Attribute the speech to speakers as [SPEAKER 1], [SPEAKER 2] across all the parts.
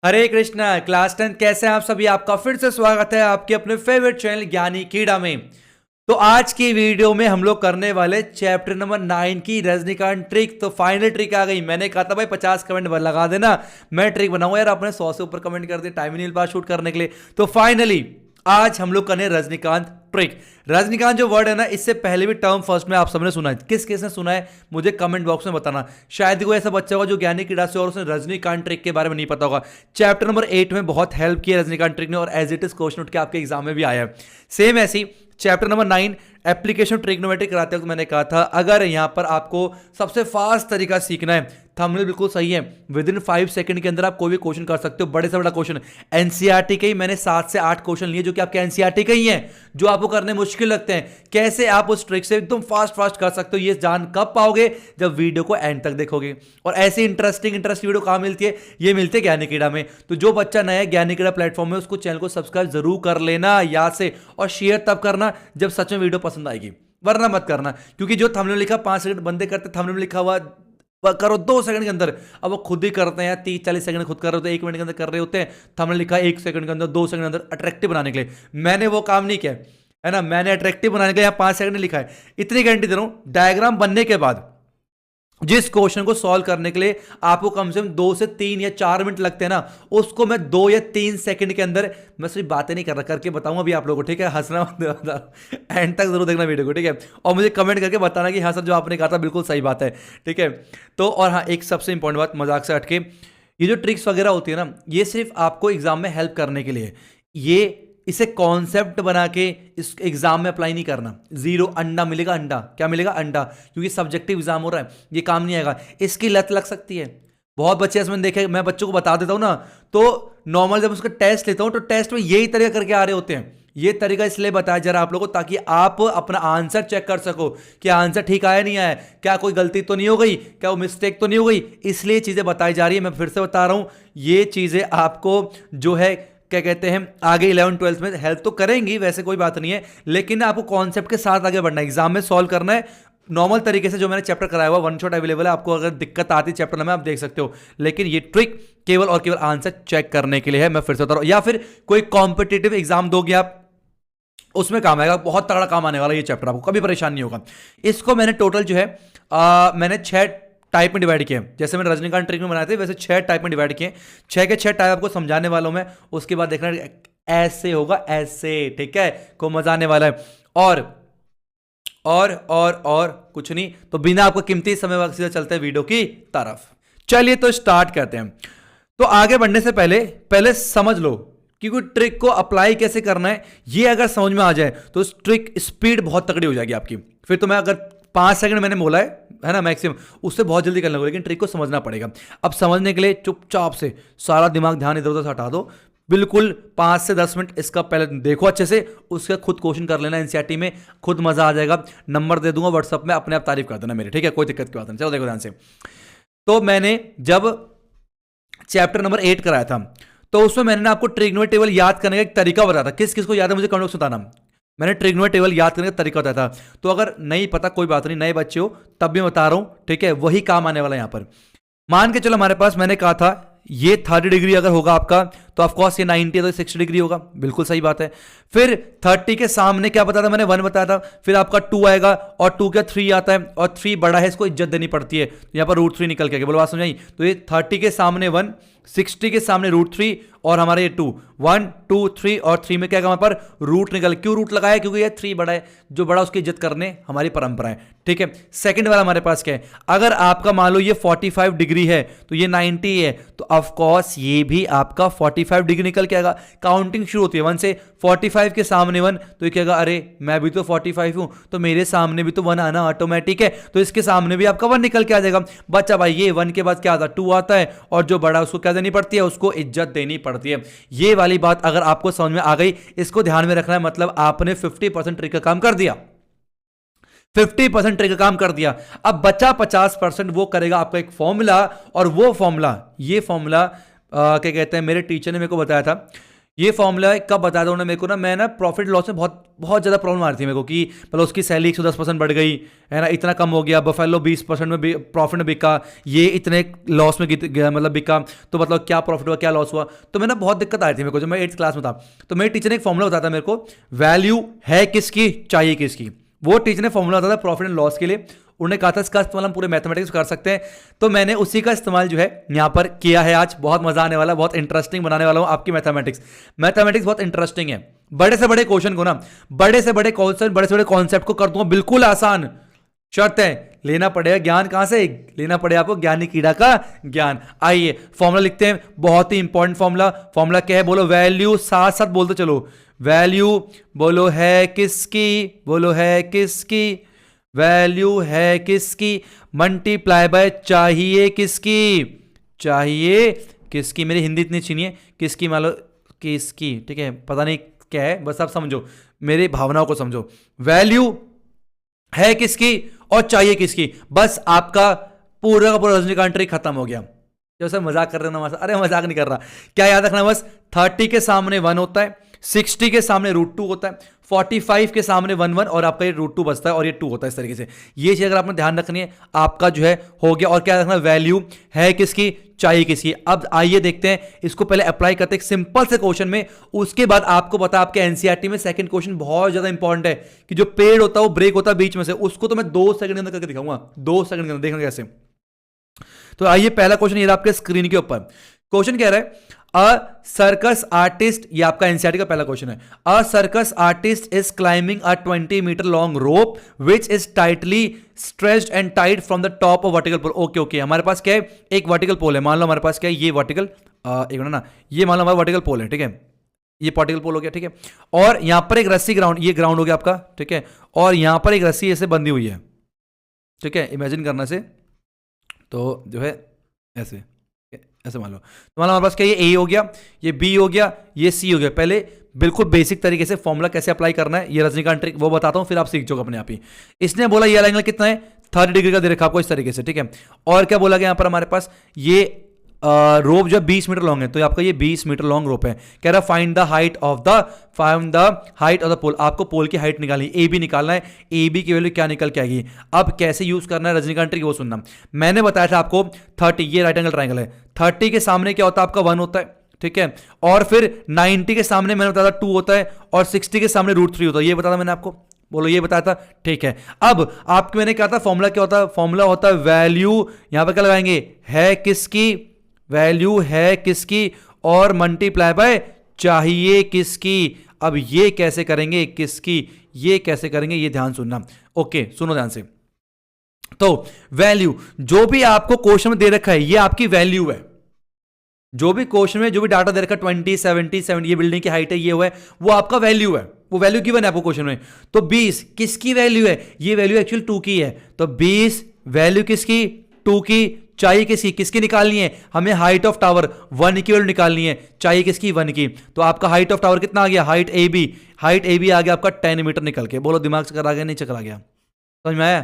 [SPEAKER 1] हरे Krishna. Class 10 कैसे हैं आप सभी। आपका फिर से स्वागत है आपके अपने फेवरेट चैनल ज्ञानी कीड़ा में। तो आज की वीडियो में हम लोग करने वाले चैप्टर नंबर 9 की रजनीकांत ट्रिक। तो फाइनल ट्रिक आ गई। मैंने कहा था भाई 50 कमेंट लगा देना, मैं ट्रिक बनाऊंगा। यार आपने 100 से ऊपर कमेंट कर दिए, टाइम ही नहीं मिल पाया शूट करने के लिए। तो फाइनली आज हम लोग करने रजनीकांत ट्रिक। रजनीकांत जो वर्ड है ना, इससे पहले भी टर्म फर्स्ट में आप सबने सुना है। किस किस ने सुना है मुझे कमेंट बॉक्स में बताना। शायद कोई ऐसा बच्चा होगा जो ज्ञानी कीड़ा से और उसने रजनीकांत ट्रिक के बारे में नहीं पता होगा। चैप्टर नंबर 8 में बहुत हेल्प की है रजनीकांत ट्रिक ने, और एज इट इज क्वेश्चन उठ के आपके एग्जाम में भी आया है। सेम ऐसी चैप्टर नंबर 9 एप्लीकेशन ट्रिग्नोमेट्री कराते वक्त मैंने कहा था, अगर यहां पर आपको सबसे फास्ट तरीका सीखना है, थंबनेल बिल्कुल सही है, विद इन 5 सेकंड के अंदर आप कोई भी क्वेश्चन कर सकते हो। बड़े से बड़ा क्वेश्चन एनसीईआरटी के ही मैंने 7 से 8 क्वेश्चन लिए जो कि आपके एनसीईआरटी के ही हैं, जो आपको करने मुश्किल लगते हैं। कैसे आप उस ट्रिक से एकदम फास्ट कर सकते हो, ये जान कब पाओगे, जब वीडियो को एंड तक देखोगे। और ऐसी इंटरेस्टिंग वीडियो कहां मिलती है, ये मिलती है ज्ञानी कीड़ा में। तो जो बच्चा नया है ज्ञानी कीड़ा प्लेटफॉर्म में, उसको चैनल को सब्सक्राइब जरूर कर लेना याद से, और शेयर तब करना जब सच में वीडियो पसंद आएगी, वरना मत करना। क्योंकि जो थंबनेल लिखा 5 सेकंड बंदे करते, थंबनेल लिखा हुआ करो 2 सेकंड के अंदर, अब वो खुद ही करते हैं। 30-40 सेकंड खुद कर रहे होते हैं, 1 मिनट के अंदर कर रहे होते हैं। थंबनेल लिखा 1 सेकंड के अंदर, 2 सेकंड के अंदर अट्रैक्टिव बनाने के लिए। मैंने वो काम नहीं किया है ना, मैंने अट्रैक्टिव बनाने के लिए यहाँ 5 सेकंड लिखा है। इतनी गारंटी दे रहा हूं, डायग्राम बनने के बाद जिस क्वेश्चन को सॉल्व करने के लिए आपको कम से कम 2 से 3 या 4 मिनट लगते हैं ना, उसको मैं 2 या 3 सेकंड के अंदर, मैं सिर्फ बातें नहीं कर रहा, करके बताऊंगा अभी आप लोगों को, ठीक है। हंसना एंड तक जरूर देखना वीडियो को, ठीक है। और मुझे कमेंट करके बताना कि हाँ सर जो आपने कहा था बिल्कुल सही बात है, ठीक है। तो और हाँ, एक सबसे इंपॉर्टेंट बात, मजाक से हटके, ये जो ट्रिक्स वगैरह होती है ना, ये सिर्फ आपको एग्जाम में हेल्प करने के लिए। ये इसे कॉन्सेप्ट बना के इस एग्जाम में अप्लाई नहीं करना। 0 अंडा मिलेगा, अंडा क्या मिलेगा, अंडा, क्योंकि सब्जेक्टिव एग्जाम हो रहा है, ये काम नहीं आएगा। इसकी लत लग सकती है। बहुत बच्चे ऐसे मैंने देखे, मैं बच्चों को बता देता हूं ना, तो नॉर्मल जब उसका टेस्ट लेता हूं तो टेस्ट में यही तरीका करके आ रहे होते हैं। ये तरीका इसलिए बताया जा रहा है आप लोगों को, ताकि आप अपना आंसर चेक कर सको कि आंसर ठीक आया नहीं आया, क्या कोई गलती तो नहीं हो गई, क्या वो मिस्टेक तो नहीं हो गई। इसलिए चीजें बताई जा रही है। मैं फिर से बता रहा हूं, ये चीजें आपको जो है क्या कहते हैं, आगे 11-12 में हेल्प तो करेंगी, वैसे कोई बात नहीं है, लेकिन आपको कॉन्सेप्ट के साथ आगे बढ़ना है, एग्जाम में सॉल्व करना है नॉर्मल तरीके से। जो मैंने चैप्टर कराया हुआ 1 शॉट अवेलेबल है, आपको अगर दिक्कत आती है चैप्टर में आप देख सकते हो। लेकिन ये ट्रिक केवल और केवल आंसर चेक करने के लिए है, मैं फिर से बता रहा हूं। या फिर कोई कॉम्पिटिटिव एग्जाम दोगे आप, उसमें काम आएगा, बहुत तगड़ा काम आने वाला ये चैप्टर, आपको कभी परेशान नहीं होगा। इसको मैंने टोटल जो है मैंने 6 टाइप में डिवाइड किए। जैसे मैंने रजनीकांत ट्रिक में बनाए थे, वैसे 6 टाइप में डिवाइड किए। 6 के 6 टाइप आपको समझाने वाला हूं मैं। उसके बाद देखना ऐसे होगा, ऐसे, ठीक है, को मजा आने वाला है। और कुछ नहीं। तो बिना आपको कीमती समय सीधा चलते हैं वीडियो की तरफ। चलिए तो स्टार्ट करते हैं। तो आगे बढ़ने से पहले समझ लो कि कोई ट्रिक को अप्लाई कैसे करना है। ये अगर समझ में आ जाए तो ट्रिक स्पीड बहुत तगड़ी हो जाएगी आपकी। फिर तो मैं अगर 5 सेकंड मैंने बोला है ना मैक्सिमम, उससे बहुत जल्दी करना होगा, लेकिन ट्रिक को समझना पड़ेगा। अब समझने के लिए चुपचाप से सारा दिमाग ध्यान इधर उधर से हटा दो, बिल्कुल 5 से 10 मिनट इसका पहले देखो अच्छे से, उसका खुद क्वेश्चन कर लेना एनसीईआरटी में, खुद मजा आ जाएगा। नंबर दे दूंगा व्हाट्सअप में, अपने आप तारीफ कर देना मेरी, ठीक है, कोई दिक्कत की बात नहीं। चलो देखो ध्यान से। तो मैंने जब चैप्टर नंबर 8 कराया था, तो उसमें मैंने आपको ट्रिग्नोमेट्री टेबल याद करने का एक तरीका बताया था। किस किस को याद है मुझे कमेंट बॉक्स में बताना। मैंने ट्रिग्नोमेट्री टेबल याद करने का तरीका बताया था। तो अगर नहीं पता कोई बात नहीं, नए बच्चे हो तब भी बता रहा हूं, ठीक है, वही काम आने वाला है यहां पर। मान के चलो हमारे पास, मैंने कहा था ये 30 डिग्री अगर होगा आपका, तो ऑफकोर्स ये 90 है तो 60 डिग्री होगा, बिल्कुल सही बात है। फिर 30 के सामने क्या बताया था मैंने, 1 बताया था। फिर आपका 2 आएगा, और 2 क्या 3 आता है, और 3 बड़ा है, इसको इज्जत देनी पड़ती है, तो यहां पर √3 निकल के, बोलो बात समझाई। तो ये 30 के सामने 1, 60 के सामने √3, और हमारे ये 2, 1 2 3, और 3 में क्या हमारे पर रूट निकल। क्यों रूट लगाया, क्योंकि ये 3 बड़ा है, जो बड़ा उसकी इज्जत करने हमारी परंपरा है, ठीक है। सेकंड वाला हमारे पास क्या है, अगर आपका मान लो ये 45 डिग्री है, तो ये 90 है, तो ऑफकोर्स ये भी आपका 45 डिग्री निकल के आएगा। काउंटिंग शुरू होती है 1 से, 45 के सामने 1, तो ये कहेगा अरे मैं भी तो 45 हूं, तो मेरे सामने भी तो 1 आना ऑटोमेटिक है, तो इसके सामने भी आपका 1 निकल के आ जाएगा। बच्चा भाई ये 1 के बाद क्या आता है, 2 आता है, और जो बड़ा उसको क्या देनी पड़ती है, उसको इज्जत देनी पड़ती है। ये वाली बात अगर आपको समझ में आ गई, इसको ध्यान में रखना है, मतलब आपने 50% ट्रिक का काम कर दिया, 50% ट्रिक का काम कर दिया। अब बचा 50% वो करेगा आपका एक फॉर्मूला, और वो फॉर्मूला, ये फॉर्मूला क्या कहते हैं, मेरे टीचर ने मेरे को बताया था ये फॉर्मूला कब बताया था उन्होंने मेरे को ना, मैं ना प्रॉफिट लॉस में बहुत बहुत ज़्यादा प्रॉब्लम आ रही थी मेरे को कि मतलब उसकी सैलरी 110% बढ़ गई है ना, इतना कम हो गया, बफेलो 20% में प्रॉफिट में बिका, ये इतने लॉस में गया मतलब बिका, तो मतलब क्या प्रॉफिट हुआ क्या लॉस हुआ। तो मैं ना बहुत दिक्कत आ रही थी मेरे को जब मैं 8th क्लास में था। तो मेरे टीचर ने एक फॉर्मूला बताया था मेरे को, वैल्यू है किसकी चाहिए किसकी। वो टीचर ने फॉर्मूला बताया था प्रॉफिट एंड लॉस के लिए। उन्होंने कहा था इसका इस्तेमाल हम पूरे मैथमेटिक्स कर सकते हैं। तो मैंने उसी का इस्तेमाल जो है यहाँ पर किया है। आज बहुत मजा आने वाला है, बहुत इंटरेस्टिंग बनाने वाला हूँ आपकी मैथमेटिक्स। मैथमेटिक्स बहुत इंटरेस्टिंग है। बड़े से बड़े क्वेश्चन को ना, बड़े से बड़े कॉन्सेप्ट को कर दूंगा बिल्कुल आसान। शर्त है लेना पड़ेगा ज्ञान, कहां से लेना पड़ेगा आपको, ज्ञानी कीड़ा का ज्ञान। आइए फॉर्मूला लिखते हैं, बहुत ही इंपॉर्टेंट फॉर्मूला। फॉर्मूला क्या है बोलो, वैल्यू साथ साथ बोलते चलो। वैल्यू बोलो है किसकी, बोलो है किसकी, वैल्यू है किसकी, मल्टीप्लाई बाय चाहिए किसकी, चाहिए किसकी। मेरी हिंदी इतनी अच्छी नहीं है, किसकी मान लो किसकी, ठीक है, पता नहीं क्या है, बस आप समझो, मेरी भावनाओं को समझो। वैल्यू है किसकी और चाहिए किसकी, बस आपका पूरा का पूरा रजनीकांत ट्रिक खत्म हो गया। जैसे मजाक कर रहे हो ना, अरे मजाक नहीं कर रहा। क्या याद रखना, बस 30 के सामने 1 होता है, 60 के सामने √2 होता है, 45 के सामने 1 1 और आपका ये √2 बचता है और ये 2 होता है। इस तरीके से ये चीज अगर आपने ध्यान रखनी है, आपका जो है हो गया। और क्या रखना, वैल्यू है किसकी चाहिए किसकी। अब आइए देखते हैं इसको, पहले अप्लाई करते हैं एक सिंपल से क्वेश्चन में। उसके बाद आपको पता है आपके एनसीईआरटी में सेकंड क्वेश्चन बहुत ज्यादा इंपॉर्टेंट है कि जो पेड़ होता है वो ब्रेक होता है बीच में से, उसको तो मैं 2 सेकंड के अंदर करके दिखाऊंगा, 2 सेकंड के अंदर, देखना कैसे। तो आइए पहला क्वेश्चन ये आपके स्क्रीन के ऊपर। क्वेश्चन कह रहा है अ सर्कस आर्टिस्ट, ये आपका एनसीईआरटी का पहला क्वेश्चन है। A circus artist is climbing a 20 metre long rope which is tightly stretched and tight from the top of vertical pole. Okay okay, हमारे पास क्या है, एक वर्टिकल पोल है। मान लो हमारे पास क्या है, ये वर्टिकल, एक मिनट ना, ये मान लो हमारा वर्टिकल पोल है, ठीक है, ये वर्टिकल पोल हो गया, ठीक है। और यहां पर एक रस्सी ग्राउंड, ये ग्राउंड हो गया आपका, ठीक है। और यहां पर एक रस्सी ऐसे बंधी हुई है, ठीक है, इमेजिन करना से, तो जो है ऐसे ऐसे मान लो। तो मान लो हमारे पास क्या, ये ए हो गया, ये बी हो गया, ये सी हो गया। पहले बिल्कुल बेसिक तरीके से फॉर्मूला कैसे अप्लाई करना है, ये रजनीकांत ट्रिक वो बताता हूं, फिर आप सीख जाओगे अपने आप ही। इसने बोला ये एंगल कितना है, 30 डिग्री का दे रखा आपको इस तरीके से, ठीक है। और क्या बोला गया यहां पर हमारे पास, ये रोप जो 20 मीटर लॉन्ग है, तो आपका ये 20 मीटर लॉन्ग रोप है। कह रहा find the height of the pole, आपको पोल की हाइट निकालनी है, ए बी निकालना है। ए बी की वैल्यू क्या निकल के आएगी, अब कैसे यूज करना है रजनीकांत ट्रिक वो सुनना। मैंने बताया था आपको 30, ये राइट एंगल ट्राइंगल है, 30 के सामने क्या होता है आपका 1 होता है, ठीक है। और फिर 90 के सामने मैंने बताया था 2 होता है, और 60 के सामने √3 होता है, ये बताया मैंने आपको, बोलो ये बताया था, ठीक है। अब आपको मैंने कहा था फॉर्मूला क्या होता है, फॉर्मूला होता है वैल्यू, यहां पर क्या लगाएंगे, है किसकी, वैल्यू है किसकी, और मल्टीप्लाई बाय चाहिए किसकी। अब ये कैसे करेंगे, किसकी, ये कैसे करेंगे, ये ध्यान सुनना। ओके सुनो ध्यान से। तो वैल्यू जो भी आपको क्वेश्चन में दे रखा है, ये आपकी वैल्यू है। जो भी क्वेश्चन में जो भी डाटा दे रखा है 20 70 ये बिल्डिंग की हाइट है, ये हुआ है, वो आपका वैल्यू है, वो वैल्यू गिवन है आपको क्वेश्चन में। तो 20 किसकी वैल्यू है, ये वैल्यू एक्चुअल 2 की है। तो 20 वैल्यू किसकी, 2 की, चाहिए किसकी, किसकी निकालनी है हमें, हाइट ऑफ टावर 1 की वैल्यू निकालनी है, चाहिए किसकी 1 की। तो आपका हाइट ऑफ टावर कितना आ गया, हाइट ए बी आ गया आपका 10 मीटर निकल के। बोलो दिमाग से करा गया नहीं चकरा गया, समझ में आया।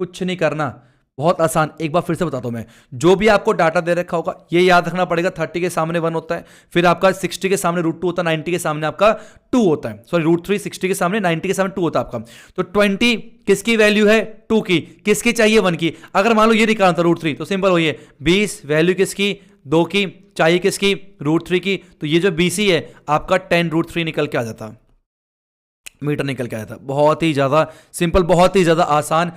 [SPEAKER 1] कुछ नहीं करना, बहुत आसान, एक बार फिर से बताता हूं मैं। जो भी आपको डाटा दे रखा होगा ये याद रखना पड़ेगा, 30 के सामने 1 होता है, फिर आपका 60 के सामने √2 होता है, 90 के सामने आपका 2 होता है, सॉरी √3, 60 के सामने 90 के सामने 2 होता है आपका। तो 20 किसकी वैल्यू है, 2 की, किसकी चाहिए 1 की। अगर मान लो ये निकालना था √3, तो सिंपल होइए 20 वैल्यू किसकी, 2 की, चाहिए किसकी, √3 की। तो ये जो BC है आपका 10 √3 निकल के आ जाता, मीटर निकल के आया था। बहुत ही ज्यादा सिंपल, बहुत ही ज्यादा आसान।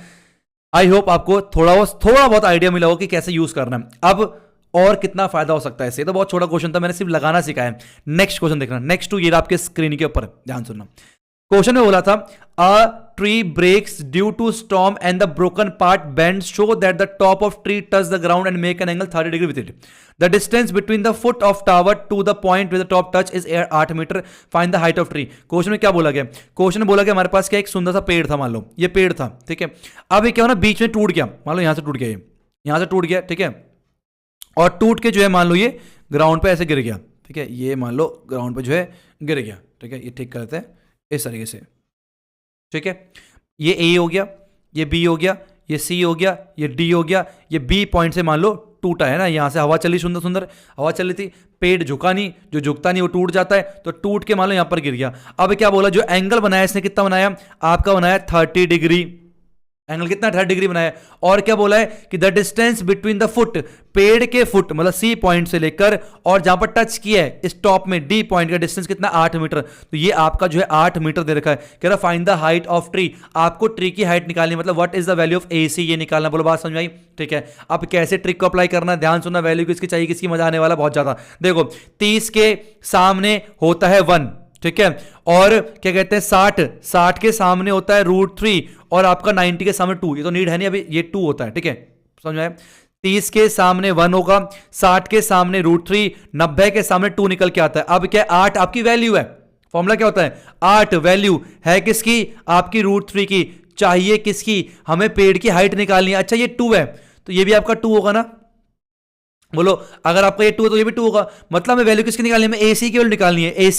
[SPEAKER 1] आई होप आपको थोड़ा बहुत आइडिया मिला हो कि कैसे यूज करना है। अब और कितना फायदा हो सकता है इससे, तो बहुत छोटा क्वेश्चन था, मैंने सिर्फ लगाना सिखाया है। नेक्स्ट क्वेश्चन देखना, नेक्स्ट टू ये आपके स्क्रीन के ऊपर ध्यान सुनना। क्वेश्चन में बोला था a tree breaks due to storm and the broken part bends so that the top of tree touch the ground and make an angle 30 degree with it. The distance between the foot of tower to the point with the top touch is 8 metre, find the height of tree. Question में क्या बोला गया, question में बोला गया हमारे पास क्या, एक सुंदर सा पेड़ था, मान लो ये पेड़ था, ठीक है। अब ये क्या हो ना, बीच में टूट गया, मान लो यहां से टूट गया, यहां से टूट गया, ठीक है। और टूट के जो है मान लो ये ग्राउंड पे ऐसे गिर गया, ठीक है, ये मान लो ग्राउंड पे जो है गिर गया, ठीक है। ये ठीक करते हैं इस तरीके से, ठीक है। ये A हो गया, ये B हो गया, ये C हो गया, ये D हो गया, ये B पॉइंट से मान लो टूटा है ना, यहाँ से हवा चली, सुंदर सुंदर हवा चली थी, पेड़ झुका नहीं, जो झुकता नहीं वो टूट जाता है, तो टूट के मान लो यहाँ पर गिर गया। अब क्या बोला, जो एंगल बनाया इसने कितना बनाया, आपका बनाया 30 डिग्री, एंगल कितना 30 डिग्री बनाया। और क्या बोला है कि the distance between the foot, पेड़ के फुट मतलब सी पॉइंट से लेकर और जहां पर टच किया है इस टॉप में डी पॉइंट का डिस्टेंस कितना 8 मीटर, तो ये आपका जो है 8 मीटर दे रखा है। कह रहा find the height of tree, आपको ट्री की हाइट निकालनी, मतलब what is the value of AC ये निकालना। बोलो बात समझ आई, ठीक है। अब कैसे ट्रिक को अप्लाई करना, ध्यान सुनना, वैल्यू किसकी चाहिए, किसकी मजा आने वाला बहुत ज्यादा। देखो 30 के सामने होता है 1, ठीक है, और क्या कहते हैं 60 के सामने होता है √3 और आपका 90 के सामने 2, ये तो नीड है नहीं अभी, ये 2 होता है, ठीक है, समझ में। 30 के सामने 1 होगा, 60 के सामने √3, 90 के सामने 2 निकल के आता है। अब क्या 8 आपकी वैल्यू है, फॉर्मूला क्या होता है 8, वैल्यू है किसकी, आपकी √3 की, चाहिए किसकी, हमें पेड़ की हाइट निकालनी है। अच्छा ये 2 है तो ये भी आपका 2 होगा ना, बोलो अगर आपका ये 2 है तो ये भी 2 होगा, मतलब हमें वैल्यू किसकी निकालनी है, हमें AC की वैल्यू निकालनी है।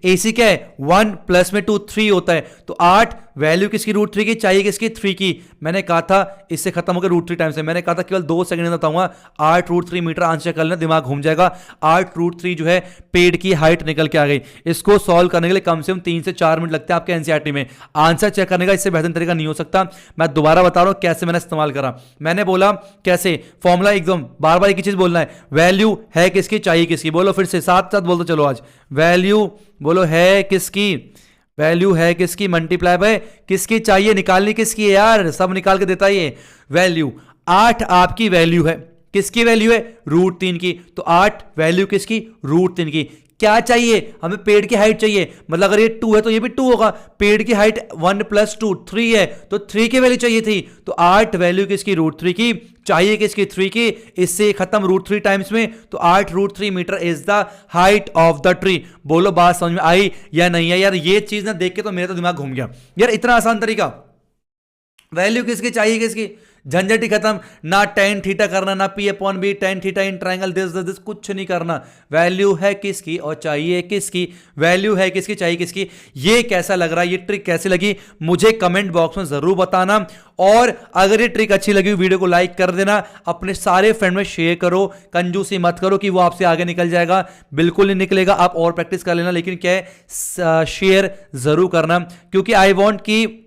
[SPEAKER 1] AC क्या है 1 प्लस में 2 3 होता है, तो 8 वैल्यू किसकी √3 की, चाहिए किसकी 3 की। मैंने कहा था इससे खत्म हो गया √3 टाइम से, मैंने कहा था केवल 2 सेकंड में बताऊंगा, 8 √3 मीटर आंसर कर लेना, दिमाग घूम जाएगा। 8 √3 जो है पेड़ की हाइट निकल के आ गई। इसको सॉल्व करने के लिए कम से कम 3 से 4 मिनट लगते हैं आपके NCERT में। आंसर चेक करने का इससे बेहतर तरीका नहीं हो सकता। मैं दोबारा बता रहा हूं कैसे मैंने इस्तेमाल करा। मैंने बोला कैसे, फॉर्मूला एकदम बार बार एक ही चीज बोलना है, वैल्यू है किसकी, चाहिए किसकी। बोलो फिर से साथ साथ बोल दो, चलो आज वैल्यू बोलो है किसकी, वैल्यू है किसकी मल्टीप्लाई बाय किसकी, चाहिए निकालनी किसकी है यार, सब निकाल के देता है ये वैल्यू। 8 आपकी वैल्यू है, किसकी वैल्यू है √3 की, तो 8 वैल्यू किसकी √3 की। क्या चाहिए हमें, पेड़ की हाइट चाहिए, मतलब अगर ये 2 है तो ये भी 2 होगा, पेड़ की हाइट 1 + 2 3 है, तो 3 की वैल्यू चाहिए थी, तो 8 वैल्यू किसकी √3 की, चाहिए किसकी 3 की, इससे खत्म √3 टाइम्स में, तो 8 √3 metre is the height of the tree. बोलो बात समझ में आई या नहीं है यार, ये चीज ना देख के तो मेरा तो दिमाग घूम गया यार, इतना आसान तरीका, वैल्यू किसकी चाहिए किसकी, झंझट ही खत्म, ना tan थीटा करना, ना P/B tan theta in triangle this कुछ नहीं करना, वैल्यू है किसकी और चाहिए किसकी, वैल्यू है किसकी चाहिए किसकी। ये कैसा लग रहा है, ये ट्रिक कैसी लगी मुझे कमेंट बॉक्स में जरूर बताना, और अगर ये ट्रिक अच्छी लगी वीडियो को लाइक कर देना, अपने सारे फ्रेंड में शेयर करो, कंजूसी मत करो कि वो आपसे आगे निकल जाएगा, बिल्कुल नहीं निकलेगा, आप और प्रैक्टिस कर लेना, लेकिन क्या है शेयर जरूर करना, क्योंकि आई वॉन्ट की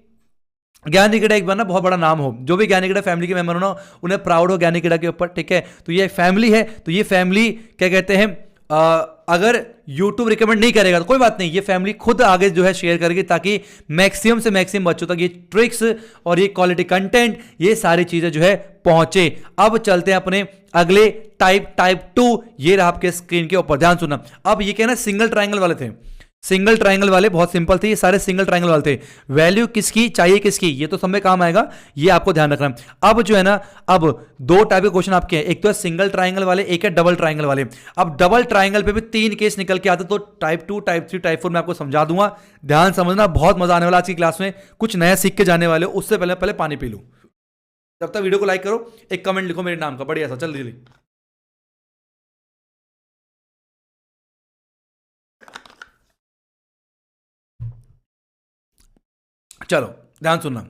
[SPEAKER 1] ज्ञानीकीड़ा एक बार ना बहुत बड़ा नाम हो, जो भी ज्ञानीकीड़ा फैमिली के मेंबर हो ना उन्हें प्राउड हो ज्ञानीकीड़ा के ऊपर, ठीक है। तो ये फैमिली है, तो ये फैमिली क्या कहते हैं अगर YouTube रिकमेंड नहीं करेगा तो कोई बात नहीं, ये फैमिली खुद आगे जो है शेयर करेगी, ताकि मैक्सिमम से मैक्सिमम बच्चों तक ये ट्रिक्स और ये क्वालिटी कंटेंट ये सारी चीजें जो है पहुंचे। अब चलते हैं अपने अगले टाइप 2, ये रहा आपके स्क्रीन के ऊपर, ध्यान सुनना। अब ये क्या ना सिंगल ट्राइंगल वाले थे, सिंगल ट्राइंगल वाले बहुत सिंपल थे, ये सारे सिंगल ट्राइंगल वाले थे, वैल्यू किसकी चाहिए किसकी, ये तो सब में काम आएगा, ये आपको ध्यान रखना। अब जो है ना, अब 2 टाइप के क्वेश्चन आपके हैं, एक तो है सिंगल ट्राइंगल वाले, एक है डबल ट्राइंगल वाले। अब डबल ट्राइंगल पे भी 3 केस निकल के आते, तो टाइप 2 टाइप 3 टाइप 4 मैं आपको समझा दूंगा, ध्यान समझना, बहुत मजा आने वाला आज की क्लास में, कुछ नया सीख के जाने वाले। उससे पहले पानी पी लूं, जब तक वीडियो को लाइक करो, एक कमेंट लिखो मेरे नाम का, बढ़िया सा, चल जल्दी। चलो ध्यान सुनना,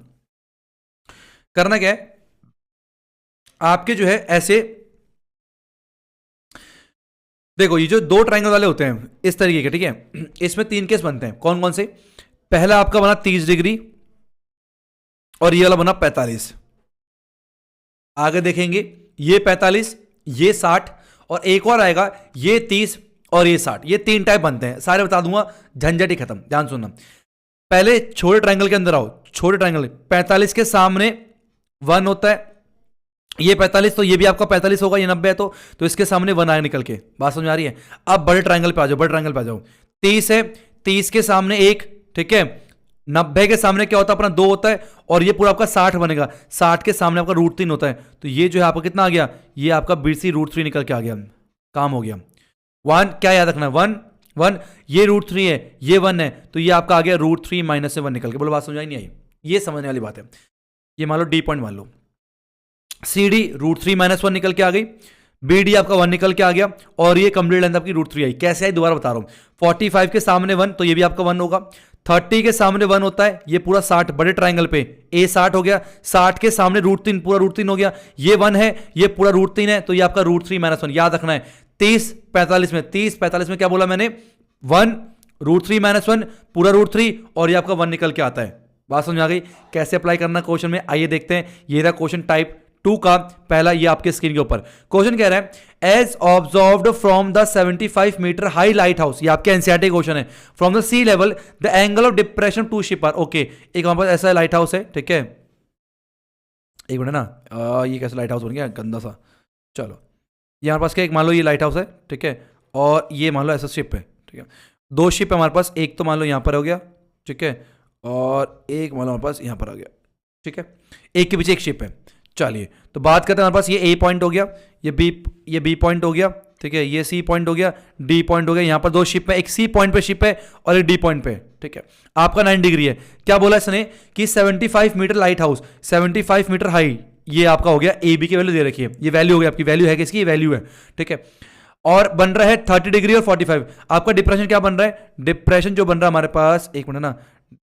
[SPEAKER 1] करना क्या है, आपके जो है ऐसे देखो, ये जो 2 ट्रायंगल वाले होते हैं इस तरीके के, ठीक है, इसमें 3 केस बनते हैं, कौन कौन से, पहला आपका बना 30 डिग्री और ये वाला बना 45, आगे देखेंगे ये 45 ये 60 और एक और आएगा ये 30 और ये 60, ये 3 टाइप बनते हैं, सारे बता दूंगा, झंझट ही खत्म। ध्यान सुनना, पहले छोटे ट्रायंगल के अंदर आओ, छोटे ट्रायंगल 45 के सामने 1 होता है, ये 45 तो ये भी आपका 45 होगा, ये 90 है तो इसके सामने 1 आया निकल के, बात समझ आ रही है। अब बड़े ट्रायंगल पे आ जाओ, बड़े ट्रायंगल पे आ जाओ, 30 है, 30 के सामने 1, ठीक है, 90 के सामने क्या होता है अपना 2 होता है, और ये पूरा आपका 60 बनेगा, 60 के सामने आपका √3 होता है, तो ये जो है आपका कितना आ गया, ये आपका BC √3 निकल के आ गया, काम हो गया। 1 क्या याद रखना, 1 ये √3 है, ये 1 है, तो ये आपका आ गया √3 माइनस से 1 निकल के। बोलो बात समझ आई नहीं आई, ये समझने वाली बात है। ये मान लो D पॉइंट मान लो, CD √3 - 1 निकल के आ गई, BD आपका 1 निकल के आ गया और ये कंप्लीट लेंथ आपकी √3 आई। कैसे आई दोबारा बता रहा हूँ। 45 के सामने 1 तो ये भी आपका 1 होगा। 30 के सामने 1 होता है, ये पूरा 60 बड़े ट्राइंगल पे A 60 हो गया। 60 के सामने √3 पूरा √3 हो गया। ये 1 है, ये पूरा √3 है, तो ये आपका √3 - 1 याद रखना है। 30 45 में 30 45 में क्या बोला मैंने 1 √3 - 1 पूरा √3 और ये आपका 1 निकल के आता है। बात समझ आ गई कैसे अप्लाई करना क्वेश्चन में। आइए देखते हैं। ये रहा क्वेश्चन टाइप 2 का पहला, ये आपके स्क्रीन के ऊपर क्वेश्चन कह रहा है as observed from the 75 metre high light house. ये आपके एनसीईआरटी क्वेश्चन है। From the sea level the angle of depression to ship are. Okay, एक हमारे पास ऐसा लाइट हाउस है, ठीक है। एक मिनट ना, ये कैसा लाइट हाउस बन गया गंदा सा। चलो, ये हमारे पास क्या, एक मान लो ये लाइट हाउस है, ठीक है, और ये मान लो ऐसा शिप है, ठीक है। 2 शिप है हमारे पास, एक तो मान लो यहाँ पर हो गया, ठीक है, और एक मान लो हमारे पास यहाँ पर आ गया, ठीक है। एक के पीछे एक शिप है। चलिए तो बात करते हैं। हमारे पास ये A पॉइंट हो गया, ये B पॉइंट हो गया, ठीक है, ये C पॉइंट हो गया, D पॉइंट हो गया। यहाँ पर 2 शिप है, एक C पॉइंट पे शिप है और एक D पॉइंट पे, ठीक है। आपका 9 डिग्री है। क्या बोला इसने कि 75 metre light house, 75 metre high, ये आपका हो गया। AB की वैल्यू दे रखी है, ये वैल्यू हो गया आपकी। वैल्यू है किसकी, ये वैल्यू है, ठीक है। और बन रहा है 30 डिग्री और 45। आपका डिप्रेशन क्या बन रहा है, डिप्रेशन जो बन रहा है हमारे पास, एक मिनट ना,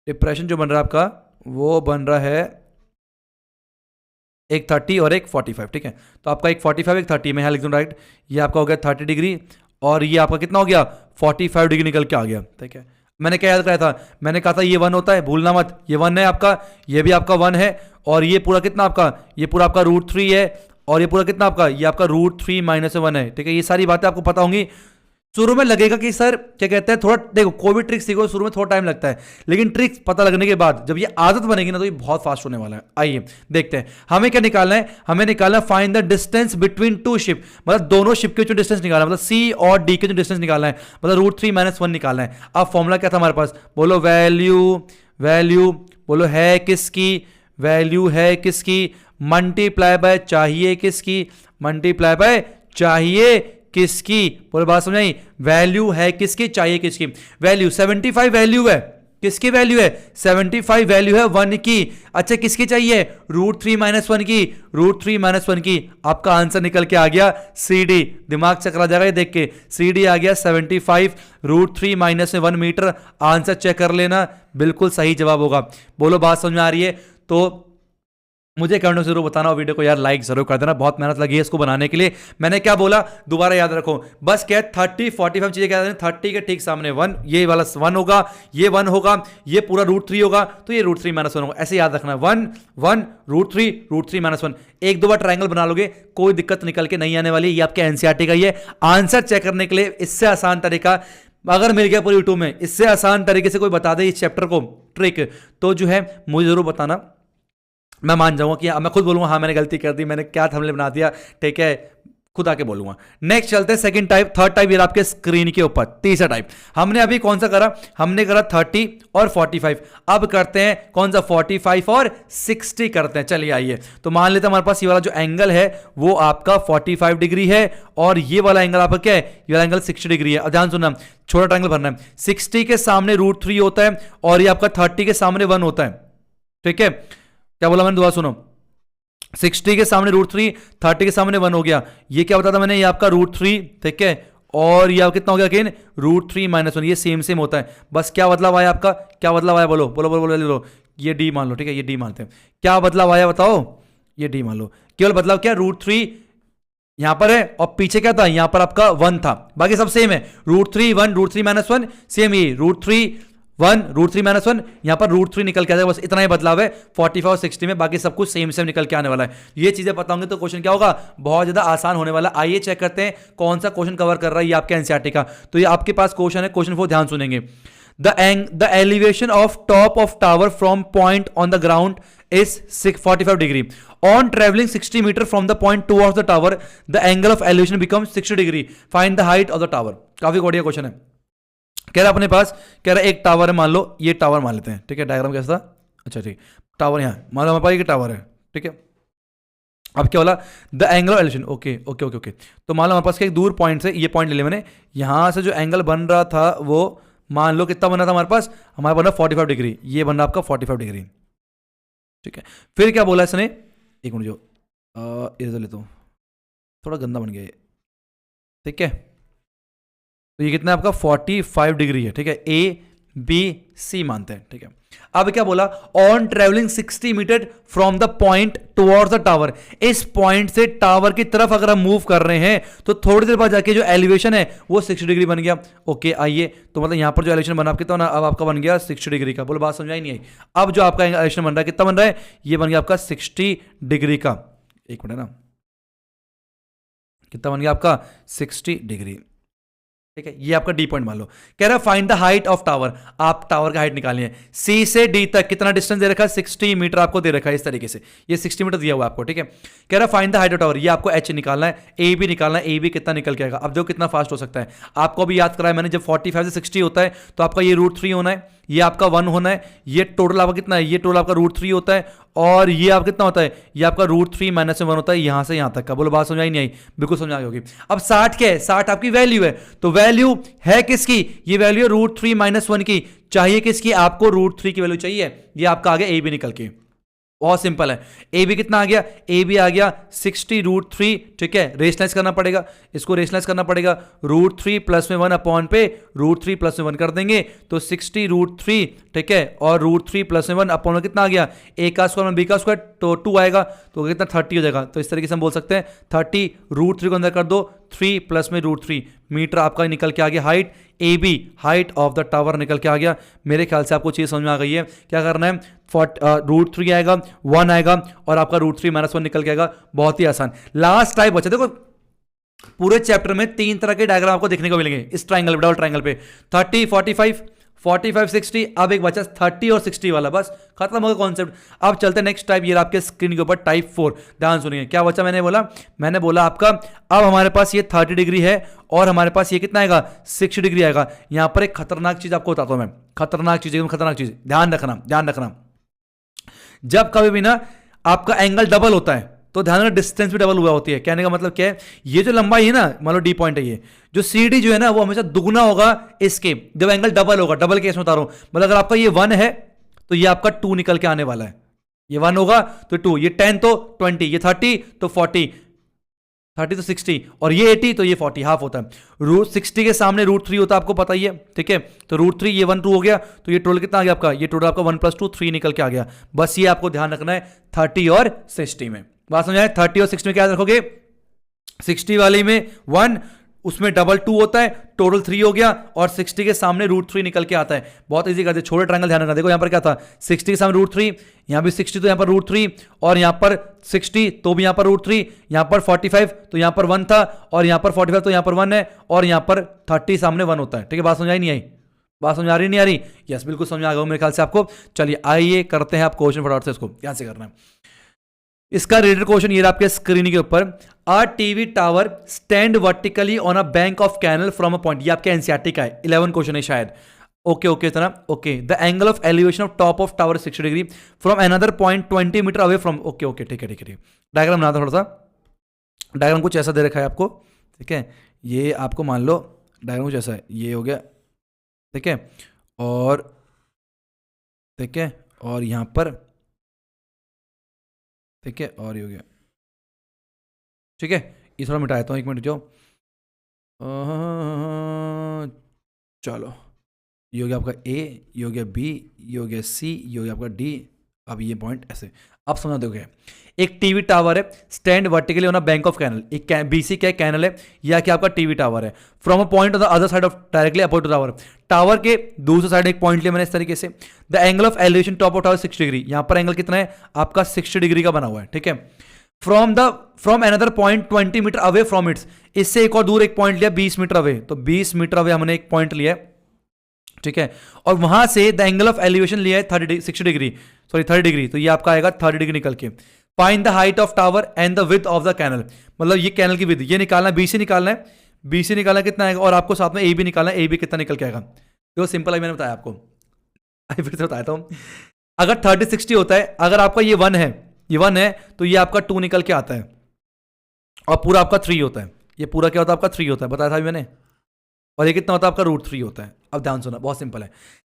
[SPEAKER 1] डिप्रेशन जो बन रहा है आपका वो बन रहा है एक 30 और एक 45, ठीक है। तो आपका एक 45 एक 30 में यहाँ लिख दूँ राइट। ये आपका हो गया 30 डिग्री और ये आपका कितना हो गया 45 डिग्री निकल के आ गया, ठीक है। मैंने क्या याद कराया था, मैंने कहा था ये 1 होता है, भूलना मत, ये 1 है आपका, ये भी आपका 1 है और ये पूरा कितना आपका, ये पूरा आपका √3 है और ये पूरा कितना आपका, ये आपका √3 - 1 है, ठीक है। ये सारी बातें आपको पता होंगी। शुरू में लगेगा कि सर क्या कहते हैं, थोड़ा देखो कोई भी ट्रिक सीखो शुरू में थोड़ा टाइम लगता है, लेकिन ट्रिक्स पता लगने के बाद जब ये आदत बनेगी ना तो ये बहुत फास्ट होने वाला है। आइए देखते हैं हमें क्या निकालना है। हमें निकालना है find the distance between 2 ship, मतलब दोनों शिप के जो डिस्टेंस निकालना है, मतलब C और D के जो डिस्टेंस निकालना है, मतलब √3 - 1 निकालना है। अब फॉर्मूला क्या था हमारे पास, बोलो वैल्यू बोलो है किसकी, वैल्यू है किसकी, मल्टीप्लाई बाय चाहिए किसकी, मल्टीप्लाई बाय चाहिए किसकी, बोलो बात समझाई। वैल्यू है किसकी, चाहिए किसकी। वैल्यू 75 वैल्यू है, किसकी वैल्यू है 75 वैल्यू है 1 की। अच्छा किसकी चाहिए √3 - 1 की, √3 - 1 की। आपका आंसर निकल के आ गया CD। दिमाग चकरा जाएगा ये देख के। CD आ गया 75 √3 - 1 मीटर। आंसर चेक कर लेना, बिल्कुल सही जवाब होगा। बोलो बात समझ में आ रही है तो मुझे कमेंट में जरूर बताना और वीडियो को यार लाइक जरूर कर देना। बहुत मेहनत लगी है इसको बनाने के लिए। मैंने क्या बोला दोबारा याद रखो, बस क्या 30 45 चीजें क्या 30 के ठीक सामने 1, ये वाला 1 होगा, ये 1 होगा, ये पूरा √3 होगा, तो ये √3 - 1 होगा। ऐसे याद रखना 1 1 √3 √3 - 1। एक दो बार ट्राइंगल बना लोगे, कोई दिक्कत निकल के नहीं आने वाली। ये आपके एनसीईआरटी का ये आंसर चेक करने के लिए इससे आसान तरीका अगर मिल गया पूरी यूट्यूब में, इससे आसान तरीके से कोई बता दे इस चैप्टर को ट्रिक, तो जो है मुझे जरूर बताना। मैं मान जाऊंगा कि मैं खुद बोलूंगा हाँ मैंने गलती कर दी, मैंने क्या थंबनेल बना दिया, ठीक है, खुद आके बोलूंगा। नेक्स्ट चलते हैं सेकंड टाइप, थर्ड टाइप ये आपके स्क्रीन के ऊपर। तीसरा टाइप हमने अभी कौन सा करा, हमने करा 30 और 45। अब करते हैं कौन सा 45 और 60 करते हैं। चलिए आइए, तो मान लेते हैं हमारे पास ये वाला जो एंगल है वो आपका 45 डिग्री है और ये वाला एंगल आपका क्या है, ये वाला एंगल 60 डिग्री है। अब ध्यान सुनना, छोटा ट्रायंगल भरना है। 60 के सामने √3 होता है और ये आपका 30 के सामने 1 होता है, ठीक है। क्या बोला मैंने, दोबारा सुनो, 60 के सामने √3, 30 के सामने 1 हो गया। ये क्या बताया था मैंने, ये आपका √3, ठीक है, और ये कितना हो गया अगेन √3 - 1। ये सेम होता है, बस क्या बदलाव आया आपका, क्या बदलाव आया, बोलो बोलो बोलो बोलो, बोलो। ये D मान लो, ठीक है, ये D मानते हैं। क्या बदलाव आया बताओ, ये D मान लो। केवल बदलाव क्या, √3 यहां पर है और पीछे क्या था, यहां पर आपका 1 था, बाकी सब सेम है। √3 1 √3 - 1 सेम, ही √3 1 √3 - 1, यहां पर √3 निकल के आ जाएगा, बस इतना ही बदलाव है 45 और 60 में, बाकी सब कुछ सेम निकल के आने वाला है। ये चीजें पता होंगी तो क्वेश्चन क्या होगा, बहुत ज्यादा आसान होने वाला। आइए चेक करते हैं कौन सा क्वेश्चन कवर कर रहा है ये आपके एनसीईआरटी का। तो ये आपके पास क्वेश्चन है, क्वेश्चन 4 ध्यान सुनेंगे। The elevation of top of tower from point on the ground is 45 degree. On traveling 60 meter from the point towards the tower, the angle of elevation becomes 60 degree. Find the height of the tower. काफी बढ़िया question है। कह रहा अपने पास, कह रहा एक tower है, मान लो ये टावर मान लेते हैं, ठीक है। डायग्राम कैसा था, अच्छा ठीक, टावर यहाँ मान लो हमारे पास ये टावर है, ठीक है। अब क्या बोला, the angle of elevation, okay okay okay okay. तो मान लो हमारे पास एक दूर पॉइंट से, ये पॉइंट ले लिया मैंने, यहां से जो एंगल बन रहा था वो मान लो कितना बना था हमारे पास, हमारे बना 45 डिग्री, ये बन रहा आपका 45 डिग्री, ठीक है। फिर क्या बोला इसने, एक मिनट जो इधर लेता हूँ, थोड़ा गंदा बन गया ठीक है, तो ये कितना है आपका 45 डिग्री है। ठीक है, ABC मानते हैं। ठीक है, अब क्या बोला, on travelling 60 metre from the point towards the tower, इस पॉइंट से टावर की तरफ अगर हम मूव कर रहे हैं तो थोड़ी देर बाद जाके जो एलिवेशन है वो 60 डिग्री बन गया। ओके, आइए, तो मतलब यहां पर जो एलिवेशन बना कितना, अब आपका बन गया 60 डिग्री का। बोलो बात समझाई नहीं आई। अब जो आपका एलिवेशन बन रहा है कितना बन रहा है, ये बन गया आपका 60 डिग्री का। एक मिनट ना, कितना बन गया आपका 60 डिग्री। ठीक है, ये आपका डी पॉइंट मान लो। कह रहा है find the height of tower, आप टावर का हाइट निकालिए। सी से डी तक कितना डिस्टेंस दे रखा है, 60 मीटर आपको दे रखा है इस तरीके से, ये 60 मीटर दिया हुआ आपको। ठीक है, कह रहा है find the height of tower, ये आपको एच निकालना है, ए बी निकालना है, ए बी कितना निकल के आएगा। अब देखो कितना फास्ट हो सकता है, आपको भी याद कराया मैंने, जब 45 से 60 होता है तो आपका ये √3 होना है, ये आपका 1 होना है, ये टोटल आपका कितना है, ये टोटल आपका √3 होता है, और ये आपका कितना होता है, ये आपका √3 माइनस 1 होता है, यहां से यहां तक का। बोलो बात समझाई नहीं आई, बिल्कुल समझ आ गई होगी। अब 60 क्या है, 60 आपकी वैल्यू है, तो वैल्यू है किसकी, ये वैल्यू है √3 माइनस 1 की। चाहिए किसकी, आपको √3 की वैल्यू चाहिए, ये आपका आ गया ए बी निकल के। बहुत सिंपल है, ए बी कितना आ गया, ए बी आ गया 60 √3। ठीक है, रेशनलाइज करना पड़ेगा, इसको रेशनलाइज करना पड़ेगा, √3 प्लस में 1 अपॉन पे √3 प्लस में 1 कर देंगे तो 60 √3। ठीक है, और √3 प्लस में 1 अपॉन में कितना आ गया, ए का स्क्वायर में बी का स्क्वायर, तो 2 आएगा, तो कितना 30 हो जाएगा। तो इस तरीके से हम बोल सकते हैं 30 √3 को अंदर कर दो, 3 प्लस में √3 मीटर आपका निकल के आ गया height, A B height of the tower निकल के आ गया। मेरे ख्याल से आपको चीज समझ में आ गई है। क्या करना है, √3 आएगा, 1 आएगा, और आपका √3 माइनस 1 निकल के आएगा। बहुत ही आसान। लास्ट टाइप बचा, देखो पूरे चैप्टर में 3 तरह के डायग्राम आपको देखने को मिलेंगे इस ट्राइंगल डबल ट्राइंगल पे, 30 45 45 60। अब एक बचा 30 और 60 वाला, बस खत्म होगा कॉन्सेप्ट। अब चलते हैं नेक्स्ट टाइप, ये आपके स्क्रीन के ऊपर टाइप 4। ध्यान सुनिए क्या बचा, मैंने बोला आपका, अब हमारे पास ये 30 डिग्री है और हमारे पास ये कितना आएगा, 60 डिग्री आएगा। यहां पर एक खतरनाक चीज आपको बताता हूं मैं, खतरनाक चीज, एकदम खतरनाक चीज, ध्यान रखना। जब कभी भी ना आपका एंगल डबल होता है तो ध्यान रखना डिस्टेंस भी डबल हुआ होती है। कहने का मतलब क्या है, ये जो लंबाई है ना, मान लो डी पॉइंट है, ये जो सी डी जो है ना वो हमेशा दुगना होगा इसके, जब एंगल डबल होगा। डबल केस में बता रहा हूं, मतलब अगर आपका ये 1 है तो ये आपका 2 निकल के आने वाला है, ये 1 होगा तो 2, ये 10 तो 20, ये 30 तो 40, 30 तो 60, और ये 80 तो ये 40, हाफ होता है। √60 के सामने √3 होता है, आपको पता ही है। ठीक है, तो √3 ये 1 2 हो गया, तो ये टोटल कितना आ गया आपका, ये टोटल आपका 1 + 2 3 निकल के आ गया। बस ये आपको ध्यान रखना है 30 और 60 में। बात समझ आए, 30 और 60 में क्या रखोगे, 60 वाली में 1, उसमें डबल 2 होता है, टोटल 3 हो गया, और 60 के सामने √3 निकल के आता है। बहुत इजी करते, छोटे ट्रायंगल ध्यान रखना। देखो यहां पर क्या था, 60 के सामने √3, यहां भी 60 तो यहां पर √3, और यहां पर 60 तो भी यहां पर √3, यहां पर 45 तो यहां पर 1 था, और यहां पर 45 तो यहां पर 1 है, और यहां पर 30 सामने 1 होता है। ठीक है, बात समझ आई नहीं आई, बात समझ आ रही नहीं आ रही, यस बिल्कुल समझ आ गया मेरे ख्याल से आपको। चलिए आइए करते हैं आप क्वेश्चन फटाफट से, इसको ध्यान से करना है। इसका रिलेटेड क्वेश्चन ये आपके स्क्रीन के ऊपर, a TV tower stand vertically on a bank of canal from a point, ये आपके एनसीईआरटी का है, 11 क्वेश्चन है शायद। ओके इतना okay, the angle of elevation of top of tower 60 degree from another point 20 metre away from, okay ठीक है। Diagram बनाता थोड़ा सा, डायग्राम कुछ ऐसा दे रखा है आपको। ठीक है, ये आपको मान लो डायग्राम कुछ ऐसा है, ये हो गया। ठीक है, और ठीक है, और यहां पर ठीक है, और ये हो गया। ठीक है, ये थोड़ा मिटाता हूँ, 1 मिनट जाओ। चलो, ये हो गया आपका ए, ये हो गया बी, ये हो गया सी, ये हो गया आपका डी। अब ये पॉइंट ऐसे आप समझ दोगे, एक टीवी टावर है stand vertically on a bank of canal, एक बीसी क्या कैनल है, या क्या आपका टीवी टावर है, from a point on the other side of directly opposite to tower, tower के दूसरे साइड एक पॉइंट लिया मैंने इस तरीके से। The angle of elevation top of tower 60 degree, यहां पर एंगल कितना है आपका 60 डिग्री का बना हुआ है। ठीक है, from another point 20 metre away from its, इससे एक और दूर एक पॉइंट लिया 20 मीटर अवे, तो 20 मीटर अवे हमने एक पॉइंट लिया। ठीक है, और वहां से द एंगल ऑफ एलिवेशन लिया है 30 डिग्री, तो ये आपका आएगा 30 डिग्री निकल के। Find the height of tower and the width of the canal, मतलब ये कैनल की विड्थ ये निकालना है, बीसी निकालना है, बीसी निकालना कितना आएगा, और आपको साथ में ए बी निकालना है, ए बी कितना निकल के आएगा। तो सिंपल है, मैंने बताया आपको, फिर से बताता हूं। अगर 30 60 होता है, अगर आपका ये 1 है, ये 1 है, तो ये आपका 2 निकल के आता है, और पूरा आपका 3 होता है, ये पूरा क्या होता है आपका 3 होता है, बताया था मैंने, और ये कितना होता है आपका √3 होता है। अब ध्यान सुना, बहुत सिंपल है।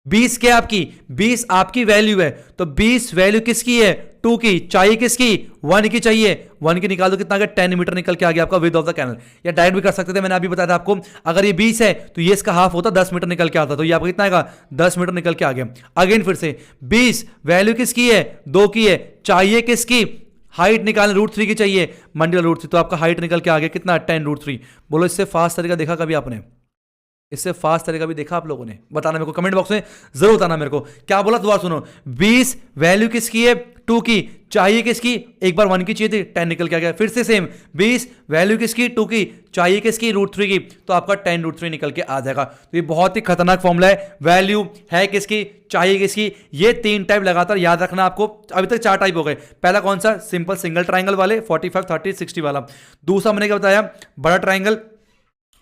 [SPEAKER 1] 20 क्या आपकी, 20 आपकी वैल्यू है, तो 20 वैल्यू किसकी है, 2 की, चाहिए किसकी, 1 की चाहिए, 1 की निकाल दो, कितना आ गया, 10 मीटर निकल के आ गया आपका विड्थ ऑफ द कैनल। या डायरेक्ट भी कर सकते थे, मैंने अभी बताया था आपको, अगर ये 20 है तो ये इसका हाफ होता, 10 मीटर निकल के आता, तो ये आपका कितना आएगा, 10 मीटर निकल के आ गया। अगेन फिर से 20 वैल्यू किसकी है, 2 की है, चाहिए किसकी, हाइट निकालने, √3 की चाहिए, मंडल √3, तो आपका हाइट निकल के आ गया कितना, 10√3। बोलो इससे फास्ट तरीका देखा कभी आपने, इससे फास्ट तरीका भी देखा आप लोगों ने, बताना मेरे को कमेंट बॉक्स में जरूर बताना मेरे को क्या बोला, दोबारा सुनो। 20 वैल्यू किसकी है, 2 की, चाहिए किसकी, एक बार 1 की चाहिए थी, 10 निकल के आ गया। फिर से सेम 20 वैल्यू किसकी, 2 की, चाहिए किसकी, √3 की, तो आपका 10√3 निकल के आ जाएगा। तो ये बहुत ही खतरनाक फॉर्मूला है, वैल्यू है किसकी, चाहिए किसकी, ये 3 टाइप लगातार याद रखना आपको। अभी तक 4 टाइप हो गए, पहला कौन सा, सिंपल सिंगल ट्राइंगल वाले 45 30 60 वाला, दूसरा मैंने क्या बताया, बड़ा ट्राइंगल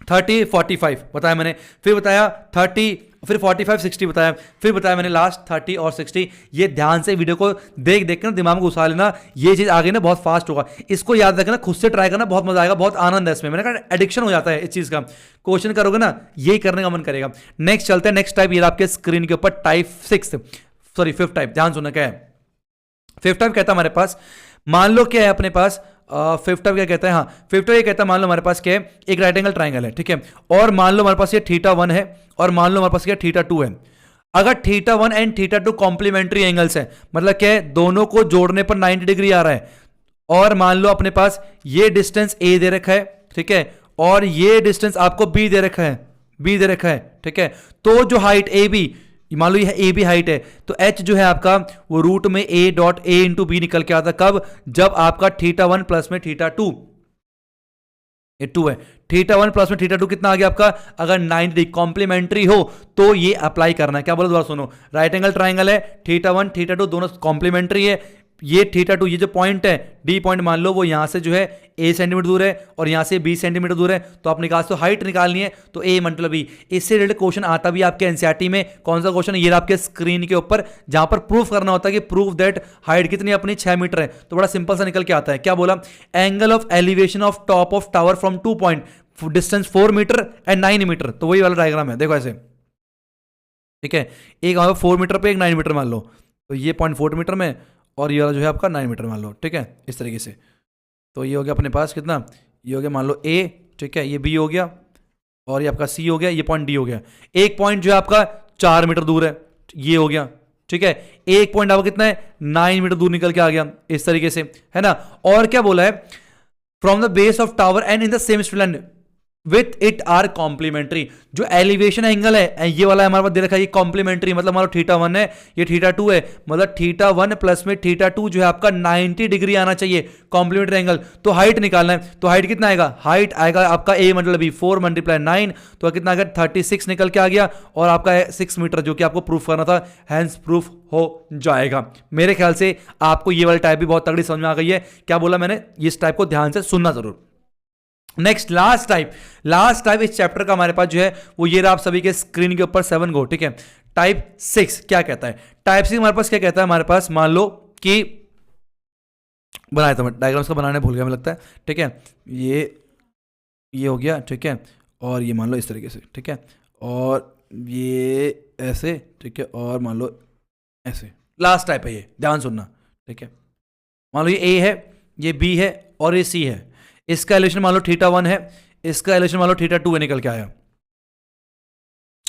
[SPEAKER 1] 30 45 बताया मैंने, फिर बताया 30, फिर 45 60 बताया, फिर बताया मैंने लास्ट 30 और 60। ये ध्यान से वीडियो को देख देख कर दिमाग में घुसा लेना, ये चीज आगे ना बहुत फास्ट होगा, इसको याद रखना, खुद से ट्राई करना, बहुत मजा आएगा, बहुत आनंद है इसमें, मैंने कहा एडिक्शन हो जाता है इस चीज का, क्वेश्चन करोगे ना यही करने का मन करेगा। नेक्स्ट चलते हैं, नेक्स्ट टाइप ये आपके स्क्रीन के ऊपर, टाइप 6 सॉरी 5th टाइप, ध्यान सुनना क्या है। 5th टाइप कहता है हमारे पास, मान लो क्या है अपने पास, 5th टाइप क्या कहता है, हाँ 5th टाइप ये कहता है, मान लो हमारे पास क्या है, एक राइट एंगल ट्राइंगल है, ठीक है, और मान लो हमारे पास ये θ1 है, और मान लो हमारे पास क्या θ2 है। अगर θ1 एंड θ2 कॉम्प्लीमेंट्री एंगल्स है, मतलब क्या है, दोनों को जोड़ने पर 90 डिग्री आ रहा है, और मान लो अपने पास ये डिस्टेंस ए दे रखा है, ठीक है, और ये डिस्टेंस आपको बी दे रखा है, बी दे रखा है, ठीक है, तो जो हाइट ए बी, मान लो ये ए बी हाइट है, तो एच जो है आपका वो रूट में a dot A into B निकल के आता, कब, जब आपका θ1 प्लस में θ2, ये 2 है, θ1 प्लस में θ2 कितना आ गया आपका, अगर 90 डिग्री कॉम्प्लीमेंट्री हो तो ये अप्लाई करना है। क्या बोलो दोबारा सुनो, राइट एंगल ट्राइंगल है, θ1 θ2 दोनों कॉम्प्लीमेंट्री है, ये θ2 ये जो पॉइंट है डी पॉइंट, मान लो वो यहां से जो है a सेंटीमीटर दूर है और यहां से b सेंटीमीटर दूर है, तो आप निकाल तो हाइट निकालनी है, तो a मतलब b। इससे रिलेटेड क्वेश्चन आता भी आपके एनसीईआरटी में, कौन सा क्वेश्चन, ये आपके स्क्रीन के ऊपर, जहां पर प्रूफ करना होता है कि प्रूफ दैट हाइट कितनी अपनी 6 मीटर है, तो बड़ा सिंपल सा निकल के आता है। क्या बोला, angle of elevation of top of tower from 2 point, distance 4 metre and 9 metre, तो वही वाला डायग्राम है, देखो ऐसे, ठीक है, एक 4 मीटर पे एक 9 मीटर मान लो, तो ये पॉइंट 4 मीटर में, और ये वाला जो है आपका 9 मीटर मान लो, ठीक है, इस तरीके से। तो ये हो गया अपने पास कितना, ये हो गया मान लो ए, ठीक है, ये बी हो गया, और ये आपका सी हो गया, ये पॉइंट डी हो गया। एक पॉइंट जो है आपका 4 मीटर दूर है, ये हो गया, ठीक है, एक पॉइंट आपका कितना है, 9 मीटर दूर निकल के आ गया, इस तरीके से, है ना। और क्या बोला है, from the base of tower and in the same straight with it are complementary, जो एलिवेशन एंगल है ये वाला हमारे पास दे रखा है, ये कॉम्प्लीमेंट्री, मतलब मान लो θ1 है, ये θ2 है, मतलब θ1 प्लस में θ2 जो है आपका 90 डिग्री आना चाहिए, कॉम्प्लीमेंट्री एंगल। तो हाइट निकालना है, तो हाइट कितना आएगा, हाइट आएगा आपका a मतलब b 4 × 9, तो कितना आ गया, 36 निकल के आ गया, और आपका 6 मीटर जो कि आपको प्रूफ करना था, हैंस प्रूफ हो जाएगा। मेरे ख्याल से आपको ये वाली टाइप भी बहुत तगड़ी समझ में आ गई है। क्या बोला मैंने, इस टाइप को ध्यान से सुनना जरूर। नेक्स्ट लास्ट टाइप इस चैप्टर का हमारे पास जो है वो ये रहा, आप सभी के स्क्रीन के ऊपर 7 गो, ठीक है। टाइप 6 क्या कहता है, टाइप 6 हमारे पास क्या कहता है, हमारे पास मान लो कि बनाया था मैं, डायग्राम्स का बनाने भूल गया मुझे लगता है, ठीक है, ये हो गया, ठीक है, और ये मान लो इस तरीके से, ठीक है, और ये ऐसे, ठीक है, और मान लो ऐसे। लास्ट टाइप है ये, ध्यान सुनना, ठीक है। मान लो ये ए है, ये बी है, और ये सी है, इसका एलिवेशन मान लो θ1 है, इसका एलिवेशन मान लो θ2 है, निकल के आया,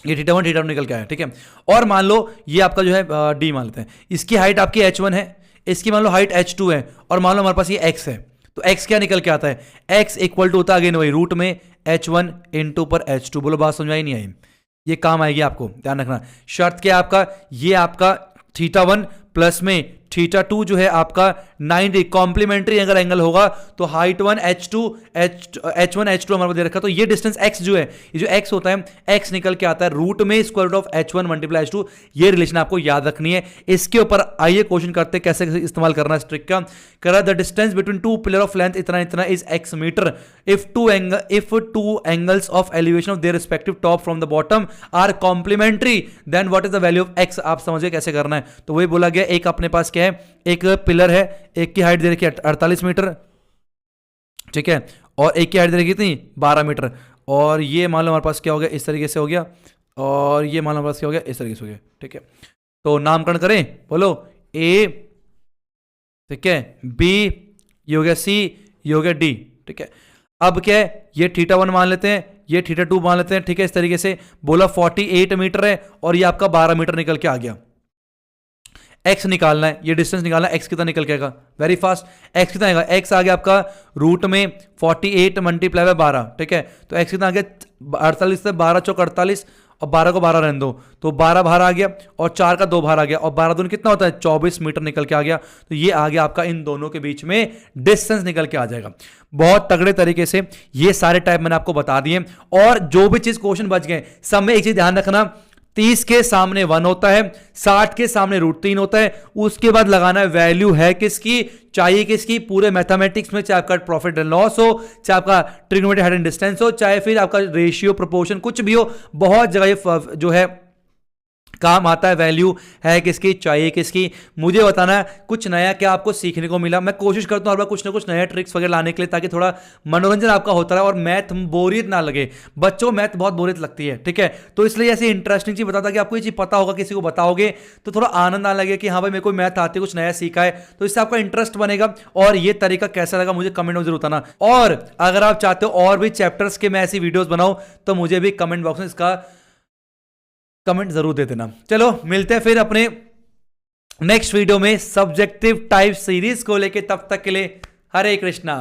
[SPEAKER 1] ये θ1 θ2 निकल के आया, ठीक है। और मान लो ये आपका जो है डी मान लेते हैं, इसकी हाइट आपकी h1 है, इसकी मान लो हाइट h2 है, और मान लो हमारे पास ये x है, तो x क्या निकल के आता है, x इक्वल टू होता है अगेन वही रूट में h1 इंटू पर h2। बोलो बात समझ आई नहीं आई, ये काम आएगी आपको, ध्यान रखना। शर्त क्या है आपका, ये आपका θ1 प्लस में θ2 जो है आपका 90 कॉम्प्लीमेंट्री अगर एंगल होगा, तो हाइट 1 h1 h2 हमारे दे रखा, तो ये डिस्टेंस x जो है, ये जो x होता है, x निकल के आता है रूट में square root of h1 multiply h2। ये रिलेशन आपको याद रखनी है। इसके ऊपर आइए क्वेश्चन करते हैं कैसे इस्तेमाल करना है इस ट्रिक का। करा the distance between two pillar of length इतना इतना is x metre if two angles of elevation of their respective top from the bottom are complementary, then what is the value of x। आप समझिए कैसे करना है। तो वही बोला गया, एक अपने पास क्या है, एक पिलर है, एक की हाइट दे रखी है 48 मीटर, ठीक है, और एक की हाइट दे रखी कितनी 12 मीटर, और ये मान लो हमारे पास क्या हो गया, इस तरीके से हो गया, और ये मान लो क्या हो गया, इस तरीके से हो गया। ठीक है, तो नामकरण करें, बोलो ए, ठीक है, बी, ये हो गया सी, ये हो गया डी। ठीक है, अब क्या है, ये θ1 मान लेते हैं, ये θ2 मान लेते हैं। ठीक है, इस तरीके से बोला 48 मीटर है और ये आपका 12 मीटर निकल के आ गया। एक्स निकालना है, ये डिस्टेंस निकालना है, एक्स कितना निकल के आएगा, वेरी फास्ट। एक्स कितना आएगा, एक्स आ गया आपका रूट में 48 मल्टीप्लाई बाय 12। ठीक है, तो एक्स कितना आ गया 48 से 12 चौक 48 और 12 को 12 रहने दो, तो 12 बाहर आ गया और 4 का 2 बाहर आ गया और 12 दूनी कितना होता है 24 मीटर निकल के आ गया। तो ये आ गया आपका इन दोनों के बीच में डिस्टेंस निकल के आ जाएगा। बहुत तगड़े तरीके से ये सारे टाइप मैंने आपको बता दिए। और जो भी चीज क्वेश्चन बच गए सब में एक चीज ध्यान रखना, 30 के सामने 1 होता है, 60 के सामने √3 होता है, उसके बाद लगाना है वैल्यू है किसकी, चाहिए किसकी, पूरे मैथमेटिक्स में, चाहे आपका प्रॉफिट एंड लॉस हो, चाहे आपका ट्रिग्नोमेट्री हाइट एंड डिस्टेंस हो, चाहे फिर आपका रेशियो प्रोपोर्शन कुछ भी हो, बहुत जगह ये जो है काम आता है, वैल्यू है किसकी, चाहिए किसकी। मुझे बताना है कुछ नया क्या आपको सीखने को मिला। मैं कोशिश करता हूं हर बार कुछ ना कुछ नया ट्रिक्स वगैरह लाने के लिए, ताकि थोड़ा मनोरंजन आपका होता रहे और मैथ बोरियत ना लगे। बच्चों मैथ बहुत बोरियत लगती है, ठीक है, तो इसलिए ऐसी इंटरेस्टिंग चीज बताता कि आपको ये चीज पता होगा, किसी को बताओगे तो थोड़ा आनंद ना लगे कि हाँ भाई मेरे को मैथ आती है, कुछ नया सीखा है, तो इससे आपका इंटरेस्ट बनेगा। और ये तरीका कैसा लगा मुझे कमेंट में जरूर बताना। और अगर आप चाहते हो और भी चैप्टर्स के मैं ऐसी वीडियोस बनाऊं तो मुझे भी कमेंट बॉक्स में इसका कमेंट जरूर दे देना। चलो मिलते हैं फिर अपने नेक्स्ट वीडियो में सब्जेक्टिव टाइप सीरीज को लेके, तब तक के लिए हरे कृष्णा।